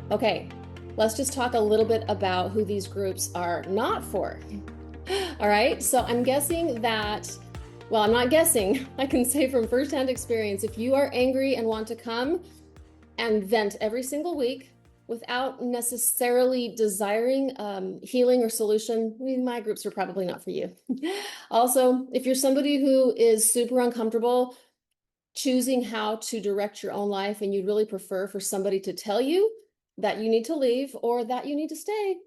Okay, let's just talk a little bit about who these groups are not for. All right, so I'm guessing that, well, I'm not guessing, I can say from firsthand experience, if you are angry and want to come and vent every single week without necessarily desiring healing or solution, my groups are probably not for you. Also, if you're somebody who is super uncomfortable choosing how to direct your own life and you'd really prefer for somebody to tell you that you need to leave or that you need to stay,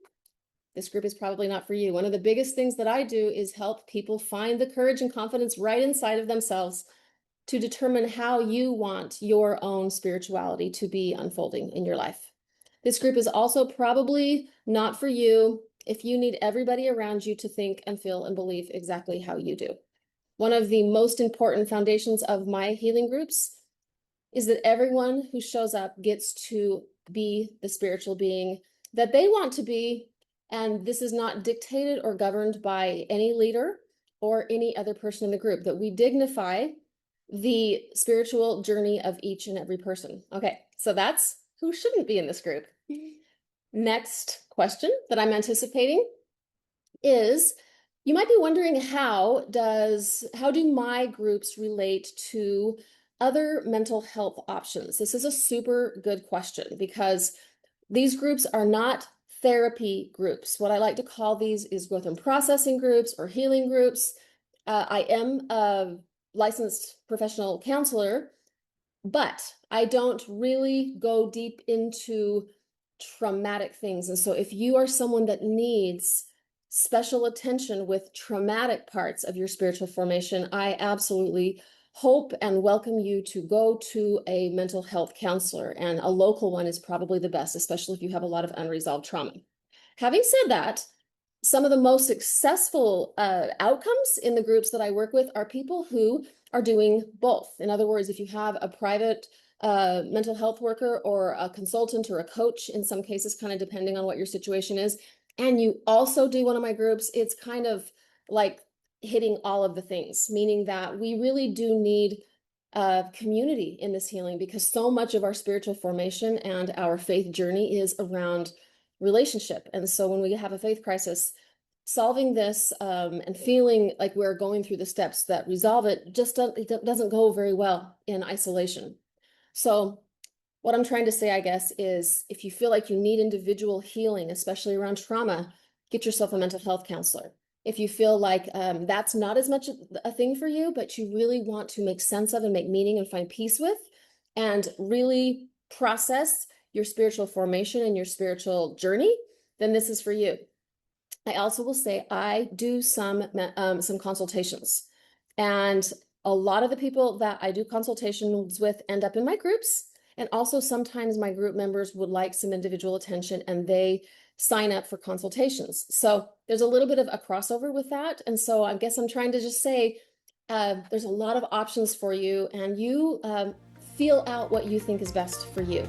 this group is probably not for you. One of the biggest things that I do is help people find the courage and confidence right inside of themselves to determine how you want your own spirituality to be unfolding in your life. This group is also probably not for you if you need everybody around you to think and feel and believe exactly how you do. One of the most important foundations of my healing groups is that everyone who shows up gets to be the spiritual being that they want to be. And this is not dictated or governed by any leader or any other person in the group, that we dignify the spiritual journey of each and every person. Okay, so that's who shouldn't be in this group. Next question that I'm anticipating is, you might be wondering, how do my groups relate to other mental health options? This is a super good question because these groups are not therapy groups. What I like to call these is growth and processing groups or healing groups. I am a licensed professional counselor, but I don't really go deep into traumatic things. And so if you are someone that needs special attention with traumatic parts of your spiritual formation, I absolutely hope and welcome you to go to a mental health counselor, and a local one is probably the best, especially if you have a lot of unresolved trauma. Having said that, some of the most successful outcomes in the groups that I work with are people who are doing both. In other words, if you have a private mental health worker or a consultant or a coach, in some cases, kind of depending on what your situation is, and you also do one of my groups, it's kind of like hitting all of the things, meaning that we really do need community in this healing, because so much of our spiritual formation and our faith journey is around relationship. And so when we have a faith crisis, solving this and feeling like we're going through the steps that resolve it just doesn't go very well in isolation. So what I'm trying to say, I guess, is if you feel like you need individual healing, especially around trauma, get yourself a mental health counselor. If you feel like that's not as much a thing for you, but you really want to make sense of and make meaning and find peace with, and really process your spiritual formation and your spiritual journey, then this is for you. I also will say I do some consultations, and a lot of the people that I do consultations with end up in my groups. And also sometimes my group members would like some individual attention and they sign up for consultations. So there's a little bit of a crossover with that. And so I guess I'm trying to just say there's a lot of options for you, and you feel out what you think is best for you.